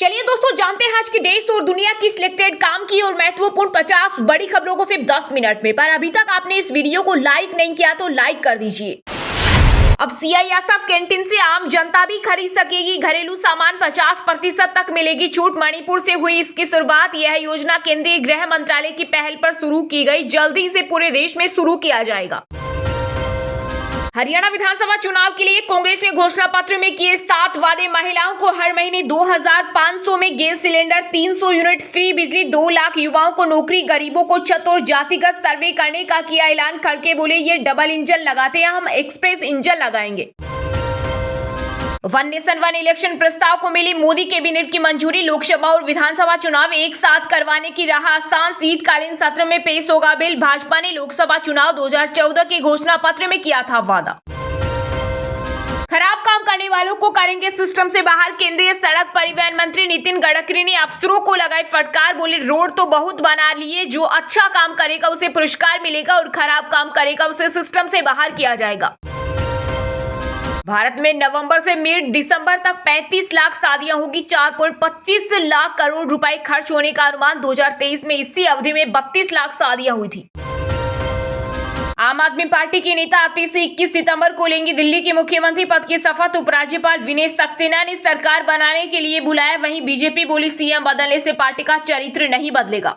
चलिए दोस्तों, जानते हैं आज की देश और दुनिया की सिलेक्टेड काम की और महत्वपूर्ण 50 बड़ी खबरों को सिर्फ 10 मिनट में। पर अभी तक आपने इस वीडियो को लाइक नहीं किया तो लाइक कर दीजिए। अब सीआईएसएफ कैंटीन से आम जनता भी खरीद सकेगी घरेलू सामान, 50% तक मिलेगी छूट। मणिपुर से हुई इसकी शुरुआत। यह योजना केंद्रीय गृह मंत्रालय की पहल पर शुरू की गई, जल्दी इसे पूरे देश में शुरू किया जाएगा। हरियाणा विधानसभा चुनाव के लिए कांग्रेस ने घोषणा पत्र में किए 7 वादे। महिलाओं को हर महीने 2500 में गैस सिलेंडर, 300 यूनिट फ्री बिजली, 2 लाख युवाओं को नौकरी, गरीबों को छत और जातिगत सर्वे करने का किया ऐलान। खड़गे बोले, ये डबल इंजन लगाते हैं, हम एक्सप्रेस इंजन लगाएंगे। वन नेशन वन इलेक्शन प्रस्ताव को मिली मोदी कैबिनेट की मंजूरी। लोकसभा और विधानसभा चुनाव एक साथ करवाने की राह आसान, शीतकालीन सत्र में पेश होगा बिल। भाजपा ने लोकसभा चुनाव 2014 के घोषणा पत्र में किया था वादा। खराब काम करने वालों को करेंगे सिस्टम से बाहर। केंद्रीय सड़क परिवहन मंत्री नितिन गडकरी ने अफसरों को लगाई फटकार। बोले, रोड तो बहुत बना लिए, जो अच्छा काम करेगा उसे पुरस्कार मिलेगा और खराब काम करेगा उसे सिस्टम से बाहर किया जाएगा। भारत में नवंबर से मिड दिसंबर तक 35 लाख शादियां होगी। 4.25 लाख करोड़ रुपए खर्च होने का अनुमान। 2023 में इसी अवधि में 32 लाख शादियां हुई थी। आम आदमी पार्टी के नेता 30 से 21 सितंबर को लेंगे दिल्ली के मुख्यमंत्री पद की शपथ। उपराज्यपाल विनय सक्सेना ने सरकार बनाने के लिए बुलाया। वहीं बीजेपी बोली, सीएम बदलने से पार्टी का चरित्र नहीं बदलेगा।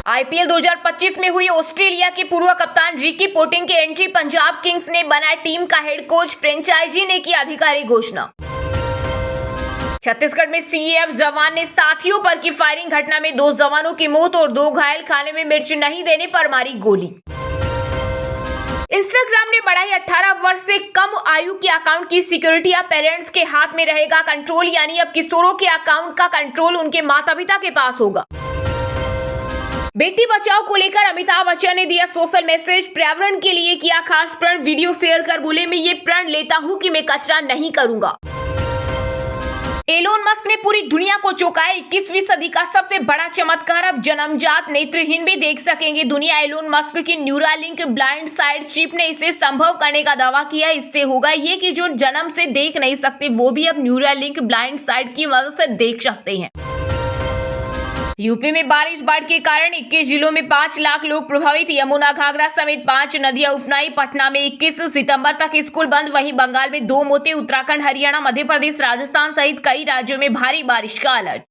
आईपीएल 2025 में हुई ऑस्ट्रेलिया के पूर्व कप्तान रिकी पोंटिंग की एंट्री। पंजाब किंग्स ने बनाया टीम का हेड कोच। फ्रेंचाइजी ने की आधिकारिक घोषणा। छत्तीसगढ़ में सीएएफ जवान ने साथियों पर की फायरिंग। घटना में 2 जवानों की मौत और 2 घायल। खाने में मिर्च नहीं देने पर मारी गोली। इंस्टाग्राम ने बढ़ाई 18 वर्ष से कम आयु के अकाउंट की सिक्योरिटी। अब पेरेंट्स के हाथ में रहेगा कंट्रोल, यानी अब किशोरों के अकाउंट का कंट्रोल उनके माता पिता के पास होगा। बेटी बचाओ को लेकर अमिताभ बच्चन ने दिया सोशल मैसेज। पर्यावरण के लिए किया खास प्रण। वीडियो शेयर कर बोले, मैं ये प्रण लेता हूं कि मैं कचरा नहीं करूंगा। एलोन मस्क ने पूरी दुनिया को चौंकाया। 21वीं सदी का सबसे बड़ा चमत्कार, अब जन्मजात नेत्रहीन भी देख सकेंगे दुनिया। एलोन मस्क की न्यूरालिंक ब्लाइंड साइड चिप ने इसे संभव करने का दावा किया। इससे होगा ये कि जो जन्म से देख नहीं सकते वो भी अब न्यूरालिंक ब्लाइंड साइड की मदद से देख सकते हैं। यूपी में बारिश, बाढ़ के कारण 21 जिलों में 5 लाख लोग प्रभावित। यमुना, घाघरा समेत 5 नदियां उफनाई। पटना में 21 सितंबर तक स्कूल बंद। वहीं बंगाल में 2 मौतें। उत्तराखंड, हरियाणा, मध्य प्रदेश, राजस्थान सहित कई राज्यों में भारी बारिश का अलर्ट।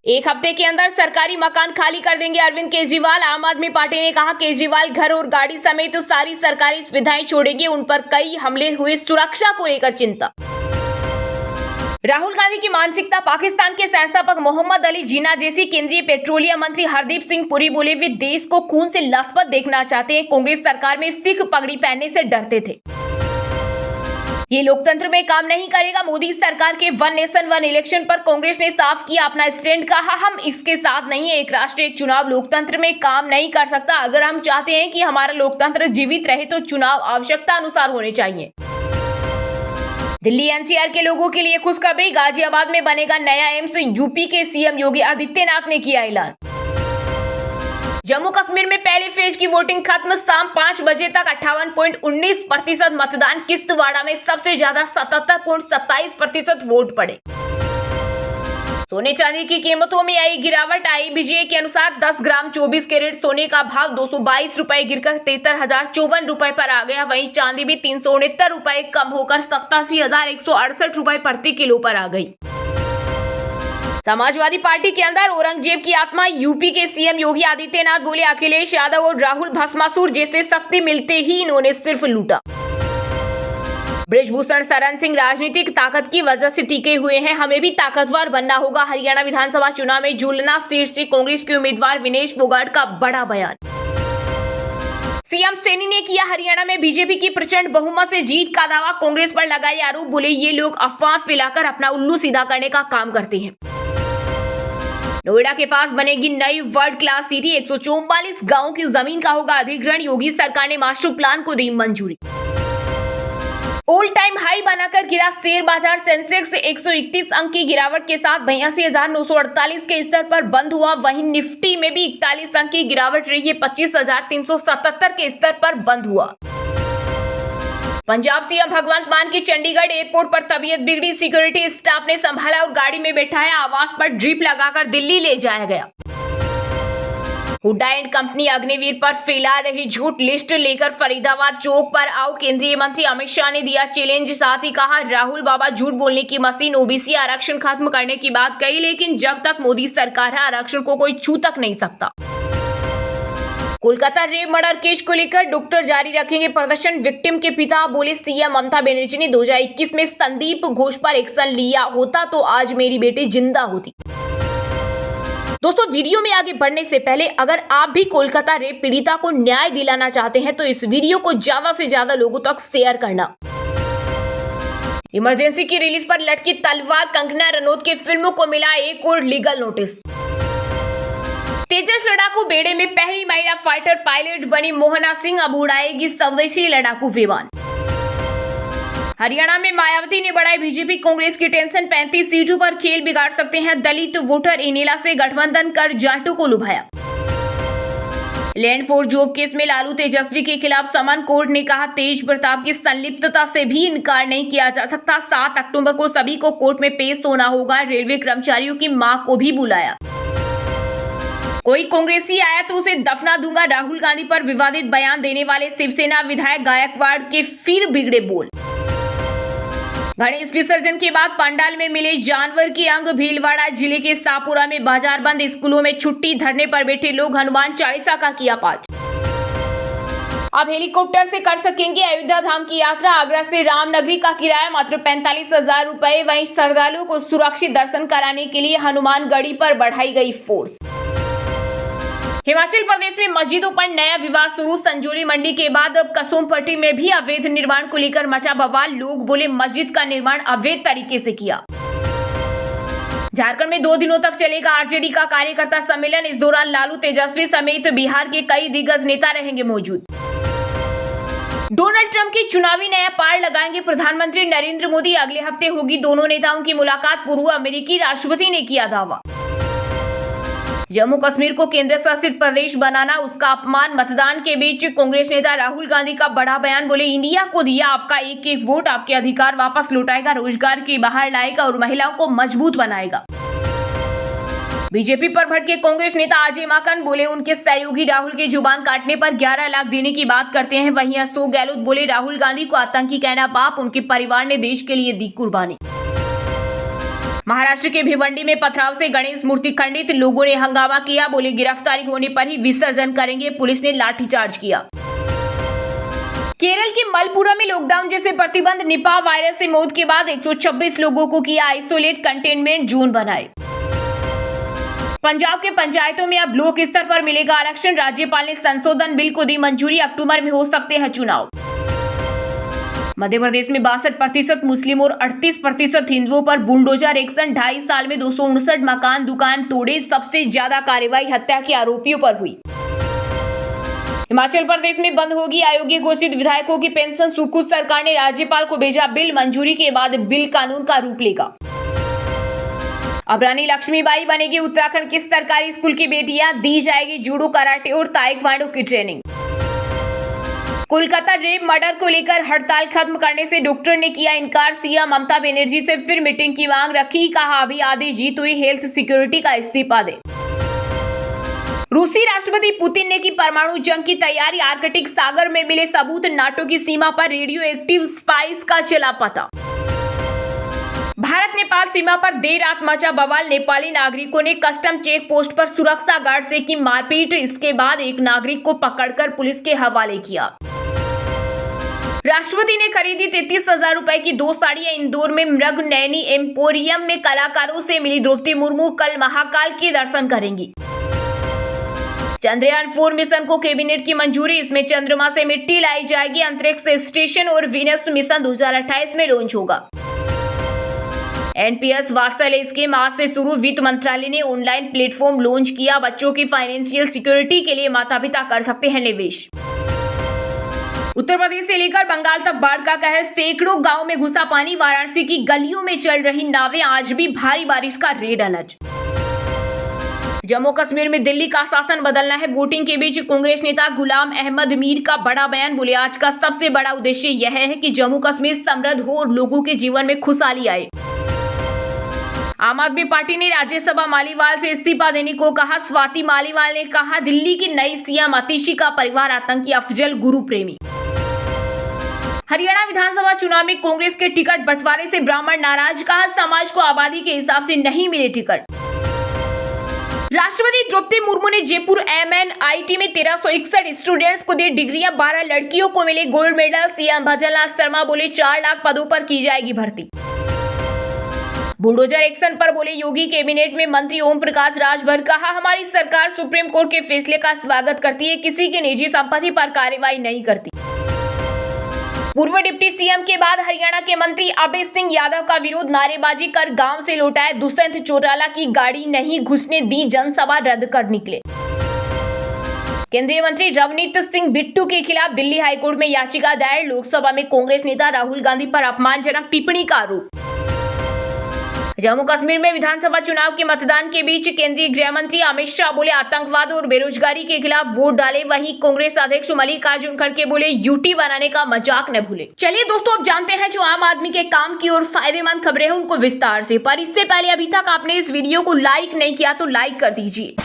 1 हफ्ते के अंदर सरकारी मकान खाली कर देंगे अरविंद केजरीवाल। आम आदमी पार्टी ने कहा, केजरीवाल घर और गाड़ी समेत सारी सरकारी सुविधाएं छोड़ेंगे। उन पर कई हमले हुए, सुरक्षा को लेकर चिंता। राहुल गांधी की मानसिकता, पाकिस्तान के संस्थापक मोहम्मद अली जिन्ना जैसी केंद्रीय पेट्रोलियम मंत्री हरदीप सिंह पुरी बोले, वे देश को खून से लथपथ देखना चाहते हैं। कांग्रेस सरकार में सिख पगड़ी पहनने से डरते थे। ये लोकतंत्र में काम नहीं करेगा। मोदी सरकार के वन नेशन वन इलेक्शन पर कांग्रेस ने साफ किया अपना स्टैंड। कहा, हम इसके साथ नहीं है। एक राष्ट्र एक चुनाव लोकतंत्र में काम नहीं कर सकता। अगर हम चाहते हैं कि हमारा लोकतंत्र जीवित रहे तो चुनाव आवश्यकता अनुसार होने चाहिए। दिल्ली एनसीआर के लोगों के लिए खुशखबरी, गाजियाबाद में बनेगा नया एम्स। यूपी के सीएम योगी आदित्यनाथ ने किया ऐलान। जम्मू कश्मीर में पहले फेज की वोटिंग खत्म। शाम 5 बजे तक 58.19% मतदान। किश्तवाड़ा में सबसे ज्यादा 77.27% वोट पड़े। सोने चांदी की कीमतों में आई गिरावट। IBJ के अनुसार 10 ग्राम 24 कैरेट सोने का भाव 222 रुपए गिरकर 73,054 रुपए पर आ गया। वहीं चांदी भी 369 रुपए कम होकर 87,168 रुपए प्रति किलो पर आ गई। समाजवादी पार्टी के अंदर औरंगजेब की आत्मा। यूपी के सीएम योगी आदित्यनाथ बोले, अखिलेश यादव और राहुल भस्मासुर जैसे शक्ति मिलते ही इन्होंने सिर्फ लूटा। ब्रिजभूषण शरण सिंह राजनीतिक ताकत की वजह से टिके हुए हैं, हमें भी ताकतवर बनना होगा। हरियाणा विधानसभा चुनाव में झूलना सीट से कांग्रेस के उम्मीदवार विनेश फोगाट का बड़ा बयान। सीएम सैनी ने किया हरियाणा में बीजेपी की प्रचंड बहुमत से जीत का दावा। कांग्रेस पर लगाए आरोप। बोले, ये लोग अफवाह फैलाकर अपना उल्लू सीधा करने का काम करते हैं। नोएडा के पास बनेगी नई वर्ल्ड क्लास सिटी। 144 गांवों की जमीन का होगा अधिग्रहण। योगी सरकार ने मास्टर प्लान को दी मंजूरी। ऑल टाइम हाई बनाकर गिरा शेयर बाजार। सेंसेक्स 131 अंक की गिरावट के साथ 82,948 के स्तर पर बंद हुआ। वहीं निफ्टी में भी 41 अंक की गिरावट रही है, 25,377 के स्तर पर बंद हुआ। पंजाब सीएम भगवंत मान की चंडीगढ़ एयरपोर्ट पर तबीयत बिगड़ी, सिक्योरिटी स्टाफ ने संभाला और गाड़ी में बैठाया, आवास पर ड्रिप लगाकर दिल्ली ले जाया गया। हुड्डा एंड कंपनी अग्निवीर पर फैला रही झूठ, लिस्ट लेकर फरीदाबाद चौक पर आओ, केंद्रीय मंत्री अमित शाह ने दिया चैलेंज। साथ ही कहा राहुल बाबा झूठ बोलने की मशीन, ओबीसी आरक्षण खत्म करने की बात कही, लेकिन जब तक मोदी सरकार है आरक्षण को कोई छू तक नहीं सकता। कोलकाता रेप मर्डर केस को लेकर डॉक्टर जारी रखेंगे प्रदर्शन, विक्टिम के पिता बोले सीएम ममता बनर्जी ने 2021 में संदीप घोष पर एक्शन लिया होता तो आज मेरी बेटी जिंदा होती। दोस्तों, वीडियो में आगे बढ़ने से पहले अगर आप भी कोलकाता रेप पीड़िता को न्याय दिलाना चाहते हैं तो इस वीडियो को ज्यादा से ज्यादा लोगों तक शेयर करना। इमरजेंसी की रिलीज पर लटकी तलवार, कंगना रनौत की फिल्मों को मिला एक और लीगल नोटिस। तेजस लड़ाकू बेड़े में पहली महिला फाइटर पायलट बनी मोहना सिंह, अब उड़ाएगी स्वदेशी लड़ाकू विमान। हरियाणा में मायावती ने बढ़ाई बीजेपी कांग्रेस की टेंशन, 35 सीटों पर खेल बिगाड़ सकते हैं दलित वोटर, इनेला से गठबंधन कर जाटों को लुभाया। लैंड फॉर जॉब केस में लालू तेजस्वी के खिलाफ समन, कोर्ट ने कहा तेज प्रताप की संलिप्तता से भी इनकार नहीं किया जा सकता। 7 अक्टूबर को सभी को कोर्ट में पेश होना होगा, रेलवे कर्मचारियों की मां को भी बुलाया। कोई कांग्रेसी आया तो उसे दफना दूंगा, राहुल गांधी पर विवादित बयान देने वाले शिवसेना विधायक गायकवाड़ के फिर बिगड़े बोल। गणेश विसर्जन के बाद पंडाल में मिले जानवर के अंग, भीलवाड़ा जिले के सापुरा में बाजार बंद, स्कूलों में छुट्टी, धरने पर बैठे लोग हनुमान चालीसा का किया पाठ। अब हेलीकॉप्टर से कर सकेंगे अयोध्या धाम की यात्रा, आगरा से रामनगरी का किराया मात्र 45,000 रुपए। वहीं श्रद्धालुओं को सुरक्षित दर्शन कराने के लिए हनुमानगढ़ी पर बढ़ाई गई फोर्स। हिमाचल प्रदेश में मस्जिदों पर नया विवाद शुरू, संजौली मंडी के बाद अब कसोमपट्टी में भी अवैध निर्माण को लेकर मचा बवाल, लोग बोले मस्जिद का निर्माण अवैध तरीके से किया। झारखंड में 2 दिनों तक चलेगा आरजेडी का कार्यकर्ता सम्मेलन, इस दौरान लालू तेजस्वी समेत बिहार के कई दिग्गज नेता रहेंगे मौजूद। डोनाल्ड ट्रंप की चुनावी नया पार लगाएंगे प्रधानमंत्री नरेंद्र मोदी, अगले हफ्ते होगी दोनों नेताओं की मुलाकात, पूर्व अमेरिकी राष्ट्रपति ने किया दावा। जम्मू कश्मीर को केंद्र शासित प्रदेश बनाना उसका अपमान, मतदान के बीच कांग्रेस नेता राहुल गांधी का बड़ा बयान, बोले इंडिया को दिया आपका एक एक वोट, आपके अधिकार वापस लौटाएगा, रोजगार के बाहर लाएगा और महिलाओं को मजबूत बनाएगा। बीजेपी पर भड़के कांग्रेस नेता अजय माकन, बोले उनके सहयोगी राहुल की जुबान काटने पर 11 लाख देने की बात करते हैं। वहीं अशोक गहलोत बोले राहुल गांधी को आतंकी कहना पाप, उनके परिवार ने देश के लिए दी कुर्बानी। महाराष्ट्र के भिवंडी में पथराव से गणेश मूर्ति खंडित, लोगों ने हंगामा किया, बोले गिरफ्तारी होने पर ही विसर्जन करेंगे, पुलिस ने लाठीचार्ज किया। केरल के मलपुरा में लॉकडाउन जैसे प्रतिबंध, निपाह वायरस से मौत के बाद 126 लोगों को किया आइसोलेट, कंटेनमेंट जोन बनाए। पंजाब के पंचायतों में अब ब्लॉक स्तर पर मिलेगा आरक्षण, राज्यपाल ने संशोधन बिल को दी मंजूरी, अक्टूबर में हो सकते हैं चुनाव। मध्य प्रदेश में 62% मुस्लिम और 38% हिंदुओं पर बुलडोजर एक्शन, 2.5 साल में 259 मकान दुकान तोड़े, सबसे ज्यादा कार्रवाई हत्या के आरोपियों पर हुई। हिमाचल प्रदेश में बंद होगी अयोग्य घोषित विधायकों की पेंशन, सुखू सरकार ने राज्यपाल को भेजा बिल, मंजूरी के बाद बिल कानून का रूप लेगा। अब रानी लक्ष्मीबाई बनेगी उत्तराखंड की सरकारी स्कूल की बेटियां, दी जाएगी जूडो, कराटे और ताइक्वांडो की ट्रेनिंग। कोलकाता रेप मर्डर को लेकर हड़ताल खत्म करने से डॉक्टर ने किया इनकार, सीएम ममता बनर्जी से फिर मीटिंग की मांग रखी, कहा अभी आधी जीत हुई, हेल्थ सिक्योरिटी का इस्तीफा दे। रूसी राष्ट्रपति पुतिन ने की परमाणु जंग की तैयारी, आर्कटिक सागर में मिले सबूत, नाटो की सीमा पर रेडियो एक्टिव स्पाइस का चला पता। भारत नेपाल सीमा पर देर रात मचा बवाल, नेपाली नागरिकों ने कस्टम चेक पोस्ट पर सुरक्षा गार्ड से की मारपीट, इसके बाद एक नागरिक को पकड़कर पुलिस के हवाले किया। राष्ट्रपति ने खरीदी 33,000 रुपए की 2 साड़ियां, इंदौर में मृग नैनी एम्पोरियम में कलाकारों से मिली द्रौपदी मुर्मू, कल महाकाल के दर्शन करेंगी। चंद्रयान 4 मिशन को कैबिनेट की मंजूरी, इसमें चंद्रमा से मिट्टी लाई जाएगी, अंतरिक्ष स्टेशन और वीनस मिशन 2028 में लॉन्च होगा। एनपीएस वात्सल्य स्कीम आज से शुरू, वित्त मंत्रालय ने ऑनलाइन प्लेटफॉर्म लॉन्च किया, बच्चों की फाइनेंशियल सिक्योरिटी के लिए माता पिता कर सकते हैं निवेश। उत्तर प्रदेश से लेकर बंगाल तक बाढ़ का कहर, सैकड़ों गांव में घुसा पानी, वाराणसी की गलियों में चल रही नावें, आज भी भारी बारिश का रेड अलर्ट। जम्मू कश्मीर में दिल्ली का शासन बदलना है। वोटिंग के बीच कांग्रेस नेता गुलाम अहमद मीर का बड़ा बयान। बोले, आज का सबसे बड़ा उद्देश्य यह है कि जम्मू कश्मीर समृद्ध हो और लोगों के जीवन में खुशहाली आए। आम आदमी पार्टी ने राज्यसभा मालीवाल से इस्तीफा देने को कहा। स्वाति मालीवाल ने कहा, दिल्ली की नई सीएम आतिशी का परिवार आतंकी, अफजल गुरु प्रेमी। हरियाणा विधानसभा चुनाव में कांग्रेस के टिकट बंटवारे से ब्राह्मण नाराज। कहा, समाज को आबादी के हिसाब से नहीं मिले टिकट। राष्ट्रपति द्रौपदी मुर्मू ने जयपुर MNIT में 1361 स्टूडेंट्स को दी डिग्रियां। 12 लड़कियों को मिले gold medal. CM Bhajanlal Sharma बोले, 4 लाख पदों पर की जाएगी भर्ती। बुलडोजर एक्शन पर बोले योगी। कैबिनेट में मंत्री ओम प्रकाश राजभर। कहा, हमारी सरकार सुप्रीम कोर्ट के फैसले का स्वागत करती है, किसी की निजी संपत्ति पर कार्रवाई नहीं करती। पूर्व डिप्टी सीएम के बाद हरियाणा के मंत्री अभय सिंह यादव का विरोध। नारेबाजी कर गांव से लौटाए। दुष्यंत चौटाला की गाड़ी नहीं घुसने दी, जनसभा रद्द कर निकले। केंद्रीय मंत्री रवनीत सिंह बिट्टू के खिलाफ दिल्ली हाईकोर्ट में याचिका दायर। लोकसभा में कांग्रेस नेता राहुल गांधी पर अपमानजनक टिप्पणी का आरोप। जम्मू कश्मीर में विधानसभा चुनाव के मतदान के बीच केंद्रीय गृह मंत्री अमित शाह बोले, आतंकवाद और बेरोजगारी के खिलाफ वोट डाले। वहीं कांग्रेस अध्यक्ष मल्लिकार्जुन खड़गे बोले, यूटी बनाने का मजाक न भूले। चलिए दोस्तों, अब जानते हैं जो आम आदमी के काम की और फायदेमंद खबरें हैं उनको विस्तार से। पर इससे पहले अभी तक आपने इस वीडियो को लाइक नहीं किया तो लाइक कर दीजिए।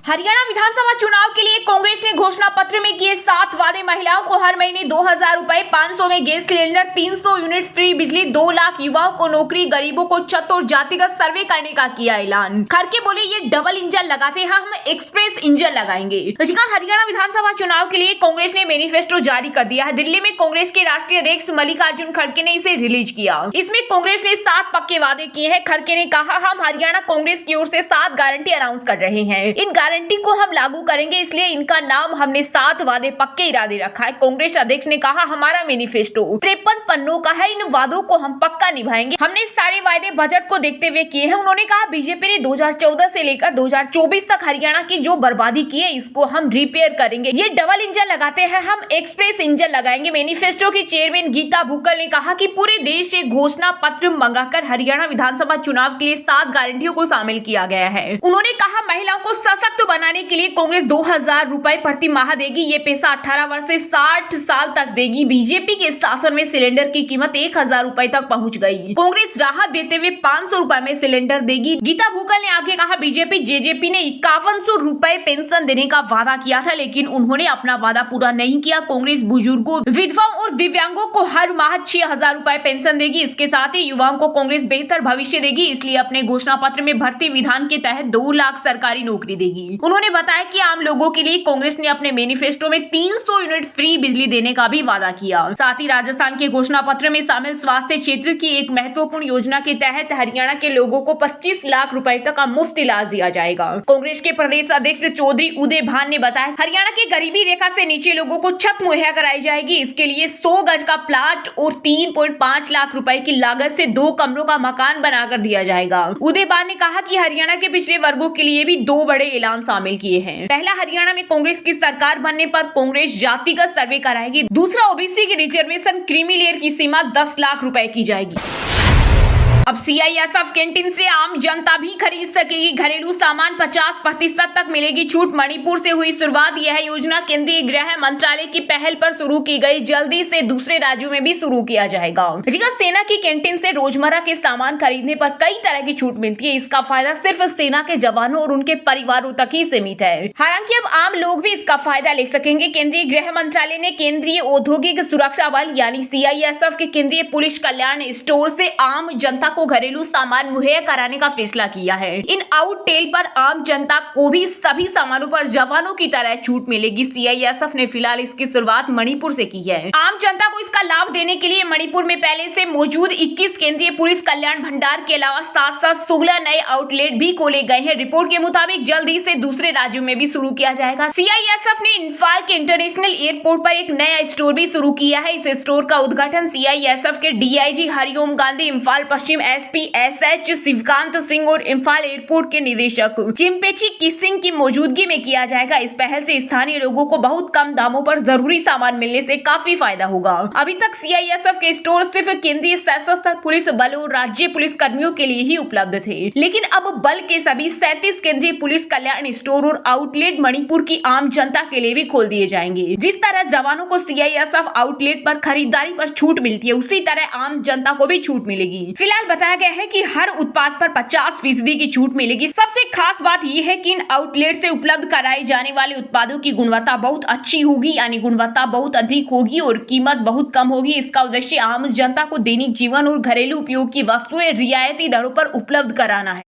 हरियाणा विधानसभा चुनाव के लिए कांग्रेस ने घोषणा पत्र में किए 7 वादे। महिलाओं को हर महीने 2000 रुपए, 500 में गैस सिलेंडर, 300 यूनिट फ्री बिजली, 2 लाख युवाओं को नौकरी, गरीबों को छत और जातिगत सर्वे करने का किया ऐलान। खड़गे बोले, ये डबल इंजन लगाते हैं, हम एक्सप्रेस इंजन लगाएंगे। हरियाणा विधानसभा चुनाव के लिए कांग्रेस ने मैनिफेस्टो जारी कर दिया है। दिल्ली में कांग्रेस के राष्ट्रीय अध्यक्ष मल्लिकार्जुन खड़गे ने इसे रिलीज किया। इसमें कांग्रेस ने 7 पक्के वादे किए हैं। खड़गे ने कहा, हम हरियाणा कांग्रेस की ओर से 7 गारंटी अनाउंस कर रहे हैं। इन गारंटी को हम लागू करेंगे, इसलिए इनका नाम हमने 7 वादे पक्के इरादे रखा है। कांग्रेस अध्यक्ष ने कहा, हमारा मैनिफेस्टो 53 पन्नों का है, इन वादों को हम पक्का निभाएंगे। हमने सारे वादे बजट को देखते हुए किए हैं। उन्होंने कहा, बीजेपी ने 2014 से लेकर 2024 तक हरियाणा की जो बर्बादी की है, इसको हम रिपेयर करेंगे। ये डबल इंजन लगाते हैं, हम एक्सप्रेस इंजन लगाएंगे। मैनिफेस्टो की चेयरमैन गीता भुक्कल ने कहा कि पूरे देश से घोषणा पत्र मंगाकर हरियाणा विधानसभा चुनाव के लिए 7 गारंटियों को शामिल किया गया है। उन्होंने कहा, महिलाओं को सशक्त बनाने के लिए कांग्रेस 2000 रुपए प्रति माह देगी। ये पैसा 18 वर्ष से 60 साल तक देगी। बीजेपी के शासन में सिलेंडर की कीमत 1000 रुपए तक पहुंच गई। कांग्रेस राहत देते हुए 500 रुपए में सिलेंडर देगी। गीता भुक्कल ने आगे कहा, जेजेपी ने 5100 रुपए पेंशन देने का वादा किया था, लेकिन उन्होंने अपना वादा पूरा नहीं किया। कांग्रेस बुजुर्गों, विधवाओं और दिव्यांगों को हर माह 6000 रुपए पेंशन देगी। इसके साथ ही युवाओं को कांग्रेस बेहतर भविष्य देगी, इसलिए अपने घोषणा पत्र में भर्ती विधान के तहत 2 लाख सरकारी नौकरी देगी। उन्होंने बताया कि आम लोगों के लिए कांग्रेस ने अपने मैनिफेस्टो में 300 यूनिट फ्री बिजली देने का भी वादा किया। साथ ही राजस्थान के घोषणा पत्र में शामिल स्वास्थ्य क्षेत्र की एक महत्वपूर्ण योजना के तहत हरियाणा के लोगों को 25 लाख रुपए तक का मुफ्त इलाज दिया जाएगा। कांग्रेस के प्रदेश अध्यक्ष चौधरी उदय भान ने बताया, हरियाणा के गरीबी रेखा से नीचे लोगों को छत मुहैया कराई जाएगी। इसके लिए 100 गज का प्लाट और 3.5 लाख रुपए की लागत से 2 कमरों का मकान बनाकर दिया जाएगा। उदय भान ने कहा कि हरियाणा के पिछड़े वर्गों के लिए भी 2 बड़े ऐलान शामिल किए हैं। पहला, हरियाणा में कांग्रेस की सरकार बनने पर कांग्रेस जातिगत सर्वे कराएगी। दूसरा, ओबीसी की रिजर्वेशन क्रीमी लेयर की सीमा 10 लाख रुपए की जाएगी। अब CISF कैंटीन से आम जनता भी खरीद सकेगी। घरेलू सामान 50% तक मिलेगी छूट। मणिपुर से हुई शुरुआत। यह योजना केंद्रीय गृह मंत्रालय की पहल पर शुरू की गई। जल्दी से दूसरे राज्यों में भी शुरू किया जाएगा। सेना की कैंटीन से रोजमर्रा के सामान खरीदने पर कई तरह की छूट मिलती है। इसका फायदा सिर्फ सेना के जवानों और उनके परिवारों तक ही सीमित है। हालांकि अब आम लोग भी इसका फायदा ले सकेंगे। केंद्रीय गृह मंत्रालय ने केंद्रीय औद्योगिक सुरक्षा बल यानी CISF के केंद्रीय पुलिस कल्याण स्टोर से आम जनता को घरेलू सामान मुहैया कराने का फैसला किया है। इन आउटलेट पर आम जनता को भी सभी सामानों पर जवानों की तरह छूट मिलेगी। CISF ने फिलहाल इसकी शुरुआत मणिपुर से की है। आम जनता को इसका लाभ देने के लिए मणिपुर में पहले से मौजूद 21 केंद्रीय पुलिस कल्याण भंडार के अलावा साथ 16 नए आउटलेट भी खोले गए हैं। रिपोर्ट के मुताबिक जल्दी से दूसरे राज्यों में भी शुरू किया जाएगा। CISF ने इम्फाल के इंटरनेशनल एयरपोर्ट पर एक नया स्टोर भी शुरू किया है। इस स्टोर का उद्घाटन CISF के DIG हरिओम गांधी इम्फाल पश्चिम एसपी एसएच शिवकांत सिंह और इम्फाल एयरपोर्ट के निदेशक चिम्पेची किसिंग की मौजूदगी में किया जाएगा। इस पहल से स्थानीय लोगों को बहुत कम दामों पर जरूरी सामान मिलने से काफी फायदा होगा। अभी तक सीआईएसएफ के स्टोर सिर्फ केंद्रीय सशस्त्र पुलिस बल और राज्य पुलिस कर्मियों के लिए ही उपलब्ध थे, लेकिन अब बल के सभी 37 केंद्रीय पुलिस कल्याण स्टोर और आउटलेट मणिपुर की आम जनता के लिए भी खोल दिए जाएंगे। जिस तरह जवानों को सीआईएसएफ आउटलेट पर खरीदारी पर छूट मिलती है, उसी तरह आम जनता को भी छूट मिलेगी। फिलहाल बताया गया है कि हर उत्पाद पर 50% की छूट मिलेगी। सबसे खास बात यह है कि इन आउटलेट से उपलब्ध कराए जाने वाले उत्पादों की गुणवत्ता बहुत अच्छी होगी, यानी गुणवत्ता बहुत अधिक होगी और कीमत बहुत कम होगी। इसका उद्देश्य आम जनता को दैनिक जीवन और घरेलू उपयोग की वस्तुएं रियायती दरों पर उपलब्ध कराना है।